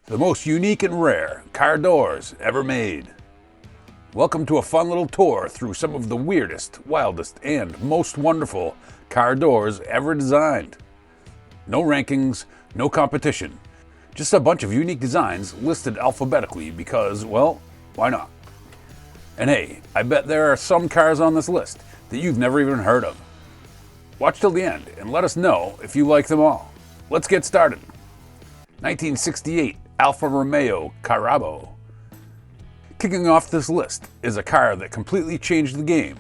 the most unique and rare car doors ever made. Welcome to a fun little tour through some of the weirdest, wildest, and most wonderful car doors ever designed. No rankings, no competition, just a bunch of unique designs listed alphabetically because, well, why not? And hey, I bet there are some cars on this list that you've never even heard of. Watch till the end and let us know if you like them all. Let's get started. 1968 Alfa Romeo Carabo. Kicking off this list is a car that completely changed the game.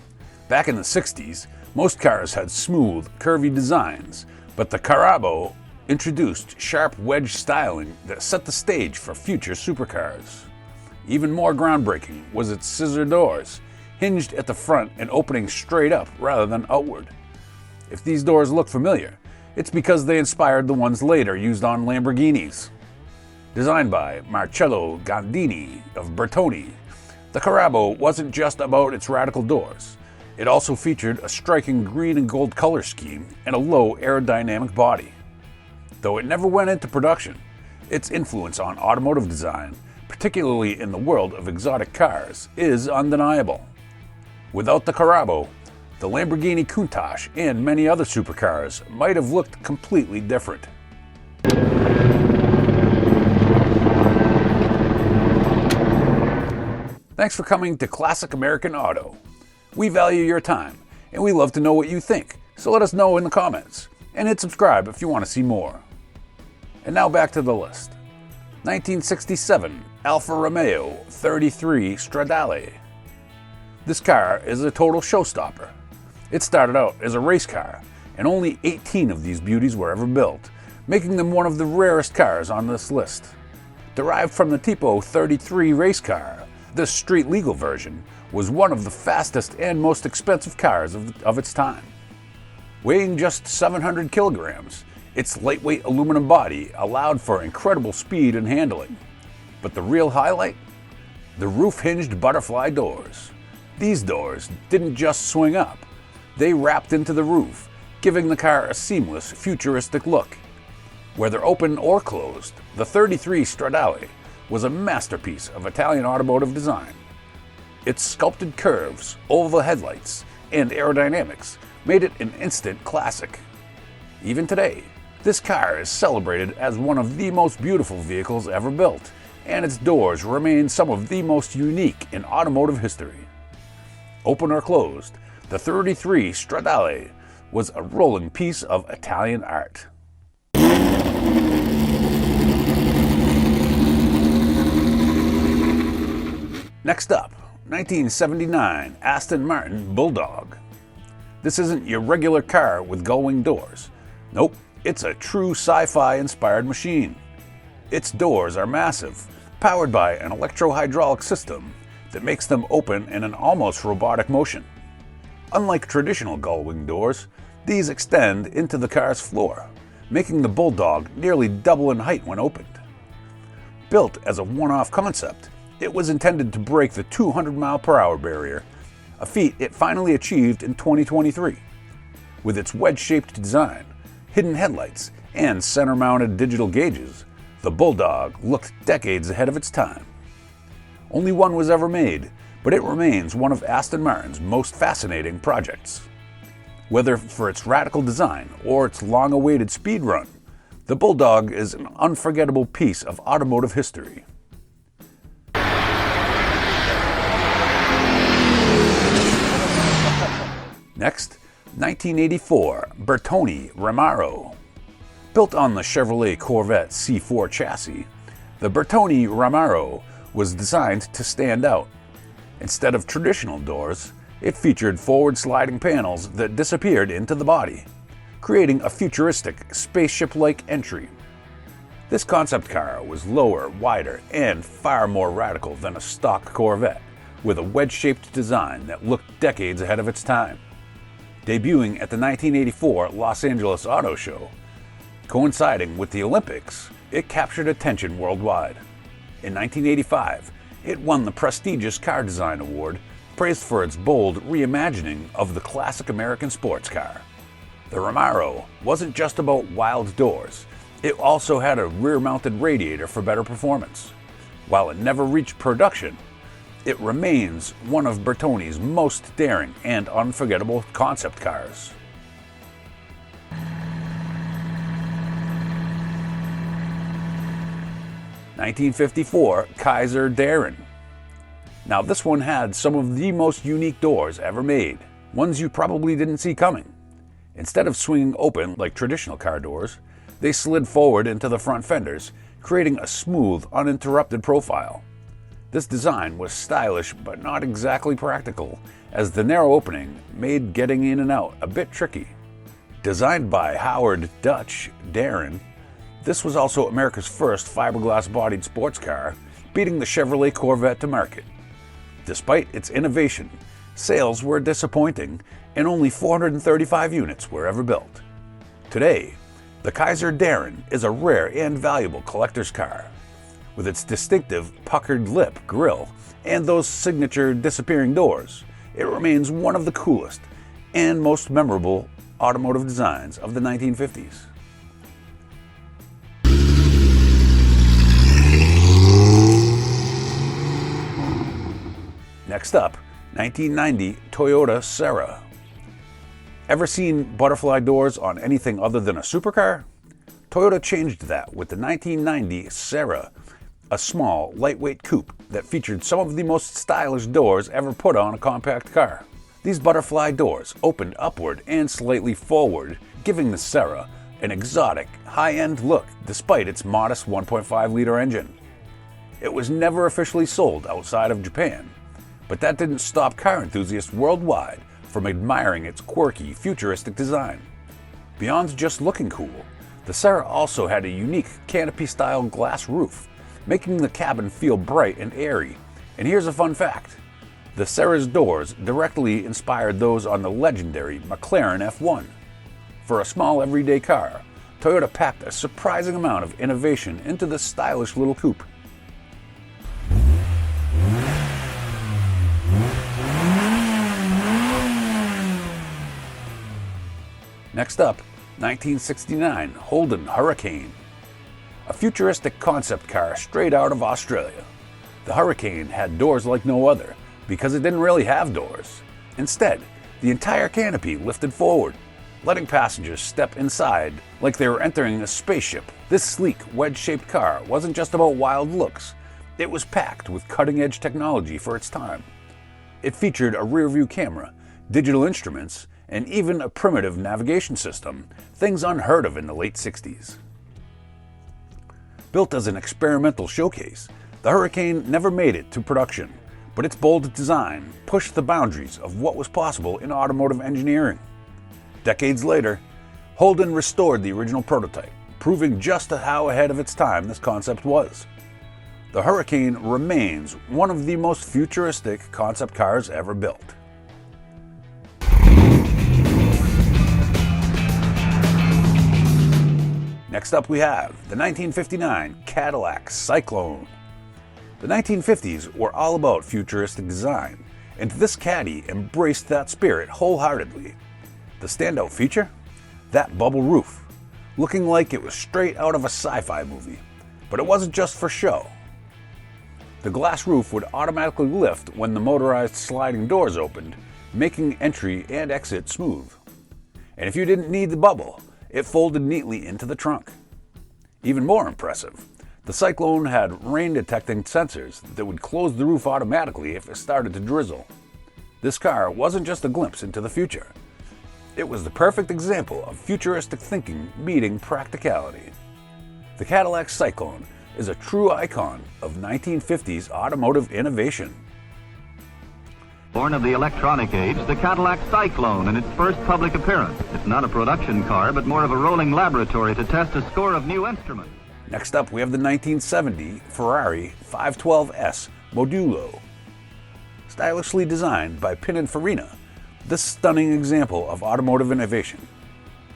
Back in the 60s, most cars had smooth, curvy designs, but the Carabo introduced sharp wedge styling that set the stage for future supercars. Even more groundbreaking was its scissor doors, hinged at the front and opening straight up rather than outward. If these doors look familiar, it's because they inspired the ones later used on Lamborghinis. Designed by Marcello Gandini of Bertone, the Carabo wasn't just about its radical doors. It also featured a striking green and gold color scheme and a low aerodynamic body. Though it never went into production, its influence on automotive design, particularly in the world of exotic cars, is undeniable. Without the Carabo, the Lamborghini Countach and many other supercars might have looked completely different. Thanks for coming to Classic American Auto. We value your time, and we love to know what you think, so let us know in the comments, and hit subscribe if you want to see more. And now back to the list. 1967 Alfa Romeo 33 Stradale. This car is a total showstopper. It started out as a race car, and only 18 of these beauties were ever built, making them one of the rarest cars on this list. Derived from the Tipo 33 race car, this street-legal version was one of the fastest and most expensive cars of its time. Weighing just 700 kilograms, its lightweight aluminum body allowed for incredible speed and handling. But the real highlight? The roof-hinged butterfly doors. These doors didn't just swing up, they wrapped into the roof, giving the car a seamless, futuristic look. Whether open or closed, the 33 Stradale was a masterpiece of Italian automotive design. Its sculpted curves, oval headlights, and aerodynamics made it an instant classic. Even today, this car is celebrated as one of the most beautiful vehicles ever built, and its doors remain some of the most unique in automotive history. Open or closed, the 33 Stradale was a rolling piece of Italian art. Next up, 1979 Aston Martin Bulldog. This isn't your regular car with gull-wing doors. Nope, it's a true sci-fi inspired machine. Its doors are massive, powered by an electro-hydraulic system that makes them open in an almost robotic motion. Unlike traditional gull-wing doors, these extend into the car's floor, making the Bulldog nearly double in height when opened. Built as a one-off concept, it was intended to break the 200-mile-per-hour barrier, a feat it finally achieved in 2023. With its wedge-shaped design, hidden headlights, and center-mounted digital gauges, the Bulldog looked decades ahead of its time. Only one was ever made, but it remains one of Aston Martin's most fascinating projects. Whether for its radical design or its long-awaited speed run, the Bulldog is an unforgettable piece of automotive history. Next, 1984 Bertone Ramarro. Built on the Chevrolet Corvette C4 chassis, the Bertone Ramarro was designed to stand out. Instead of traditional doors, it featured forward-sliding panels that disappeared into the body, creating a futuristic, spaceship-like entry. This concept car was lower, wider, and far more radical than a stock Corvette, with a wedge-shaped design that looked decades ahead of its time. Debuting at the 1984 Los Angeles Auto Show, coinciding with the Olympics, it captured attention worldwide. In 1985, it won the prestigious Car Design Award, praised for its bold reimagining of the classic American sports car. The Ramarro wasn't just about wild doors, It also had a rear-mounted radiator for better performance. While it never reached production, it remains one of Bertone's most daring and unforgettable concept cars. (1954) Kaiser Darrin. Now this one had some of the most unique doors ever made, ones you probably didn't see coming. Instead of swinging open like traditional car doors, they slid forward into the front fenders, creating a smooth, uninterrupted profile. This design was stylish but not exactly practical, as the narrow opening made getting in and out a bit tricky. Designed by Howard "Dutch" Darrin, this was also America's first fiberglass-bodied sports car, beating the Chevrolet Corvette to market. Despite its innovation, sales were disappointing, and only 435 units were ever built. Today, the Kaiser Darrin is a rare and valuable collector's car. With its distinctive puckered lip grille and those signature disappearing doors, it remains one of the coolest and most memorable automotive designs of the 1950s. Next up, 1990 Toyota Sera. Ever seen butterfly doors on anything other than a supercar? Toyota changed that with the 1990 Sera, a small, lightweight coupe that featured some of the most stylish doors ever put on a compact car. These butterfly doors opened upward and slightly forward, giving the Sera an exotic, high-end look despite its modest 1.5-liter engine. It was never officially sold outside of Japan, but that didn't stop car enthusiasts worldwide from admiring its quirky, futuristic design. Beyond just looking cool, the Sera also had a unique canopy-style glass roof, making the cabin feel bright and airy. And here's a fun fact. The Sera's doors directly inspired those on the legendary McLaren F1. For a small everyday car, Toyota packed a surprising amount of innovation into this stylish little coupe. Next up, 1969 Holden Hurricane. A futuristic concept car straight out of Australia. The Hurricane had doors like no other because it didn't really have doors. Instead, the entire canopy lifted forward, letting passengers step inside like they were entering a spaceship. This sleek, wedge-shaped car wasn't just about wild looks. It was packed with cutting-edge technology for its time. It featured a rear-view camera, digital instruments, and even a primitive navigation system, things unheard of in the late 60s. Built as an experimental showcase, the Hurricane never made it to production, but its bold design pushed the boundaries of what was possible in automotive engineering. Decades later, Holden restored the original prototype, proving just how ahead of its time this concept was. The Hurricane remains one of the most futuristic concept cars ever built. Next up we have the 1959 Cadillac Cyclone. The 1950s were all about futuristic design, and this Caddy embraced that spirit wholeheartedly. The standout feature? That bubble roof, looking like it was straight out of a sci-fi movie. But it wasn't just for show. The glass roof would automatically lift when the motorized sliding doors opened, making entry and exit smooth. And if you didn't need the bubble, it folded neatly into the trunk. Even more impressive, the Cyclone had rain-detecting sensors that would close the roof automatically if it started to drizzle. This car wasn't just a glimpse into the future. It was the perfect example of futuristic thinking meeting practicality. The Cadillac Cyclone is a true icon of 1950s automotive innovation. Born of the electronic age, the Cadillac Cyclone in its first public appearance. It's not a production car, but more of a rolling laboratory to test a score of new instruments. Next up, we have the 1970 Ferrari 512S Modulo. Stylishly designed by Pininfarina, this stunning example of automotive innovation.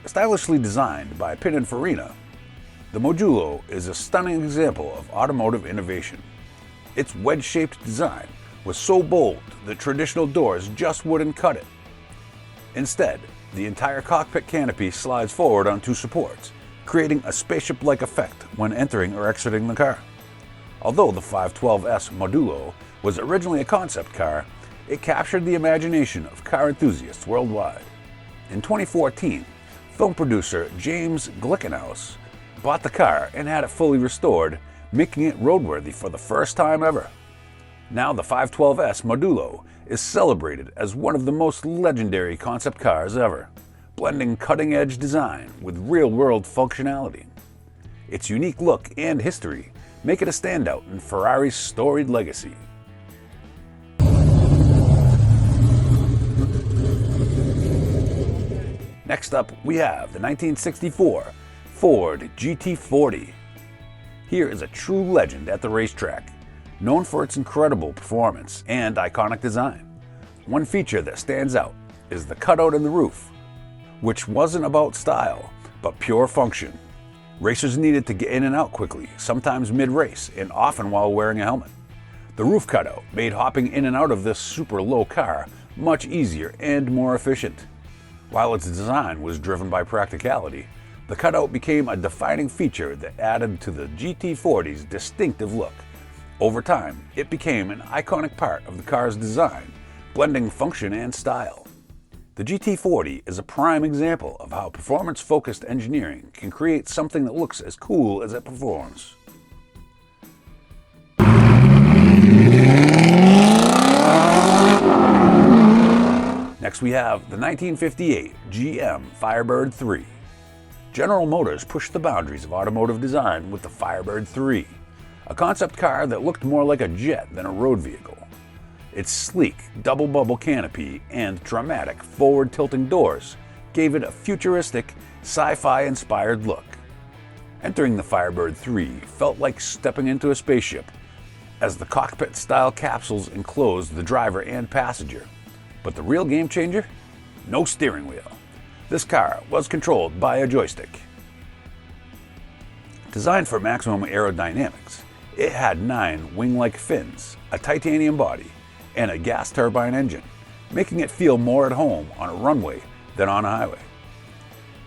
Stylishly designed by Pininfarina, the Modulo is a stunning example of automotive innovation. Its wedge-shaped design was so bold that traditional doors just wouldn't cut it. Instead, the entire cockpit canopy slides forward on two supports, creating a spaceship-like effect when entering or exiting the car. Although the 512S Modulo was originally a concept car, it captured the imagination of car enthusiasts worldwide. In 2014, film producer James Glickenhaus bought the car and had it fully restored, making it roadworthy for the first time ever. Now the 512S Modulo is celebrated as one of the most legendary concept cars ever, blending cutting-edge design with real-world functionality. Its unique look and history make it a standout in Ferrari's storied legacy. Next up, we have the 1964 Ford GT40. Here is a true legend at the racetrack, known for its incredible performance and iconic design. One feature that stands out is the cutout in the roof, which wasn't about style, but pure function. Racers needed to get in and out quickly, sometimes mid-race, and often while wearing a helmet. The roof cutout made hopping in and out of this super low car much easier and more efficient. While its design was driven by practicality, the cutout became a defining feature that added to the GT40's distinctive look. Over time, it became an iconic part of the car's design, blending function and style. The GT40 is a prime example of how performance-focused engineering can create something that looks as cool as it performs. Next we have the 1958 GM Firebird III. General Motors pushed the boundaries of automotive design with the Firebird III, a concept car that looked more like a jet than a road vehicle. Its sleek, double-bubble canopy and dramatic forward-tilting doors gave it a futuristic, sci-fi-inspired look. Entering the Firebird III felt like stepping into a spaceship, as the cockpit-style capsules enclosed the driver and passenger. But the real game changer? No steering wheel. This car was controlled by a joystick. Designed for maximum aerodynamics, it had 9 wing-like fins, a titanium body, and a gas turbine engine, making it feel more at home on a runway than on a highway.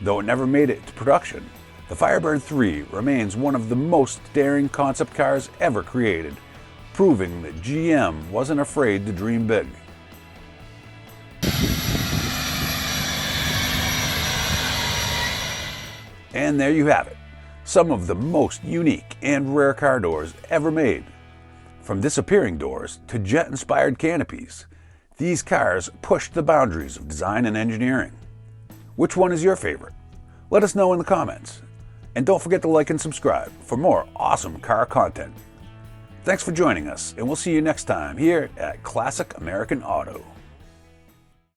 Though it never made it to production, the Firebird III remains one of the most daring concept cars ever created, proving that GM wasn't afraid to dream big. And there you have it, some of the most unique and rare car doors ever made. From disappearing doors to jet-inspired canopies, these cars pushed the boundaries of design and engineering. Which one is your favorite? Let us know in the comments. And don't forget to like and subscribe for more awesome car content. Thanks for joining us, and we'll see you next time here at Classic American Auto.